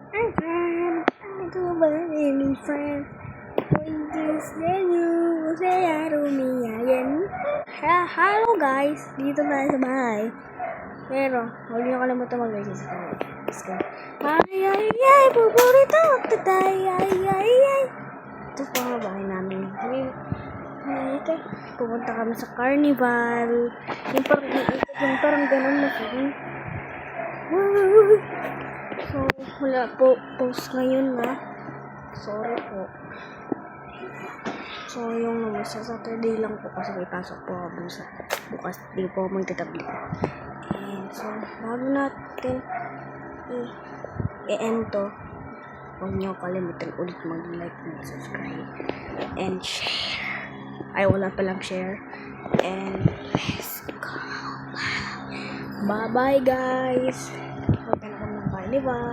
I'm friend, I go by any friend. When this day you say I to me again. Hello guys, dito tayo sa bahay. Pero, huwag niyo kalimutan mag-subscribe. Let's go. Ay, paborito. Ay. Ito pa nga bahay namin. Ito, pupunta kami sa carnival. Yung parang ganun na feeling. So, wala po post ngayon na. Sorry po. So, yung sa Saturday lang po kasi may pasok po ako bukas. Di po ako magtatabli. And so, bago natin i-end to, huwag niyo kalimutan ulit mag-like and subscribe and share. Ay, wala palang share. And let's go. Bye-bye guys. Huwag ka na kami ng carnival.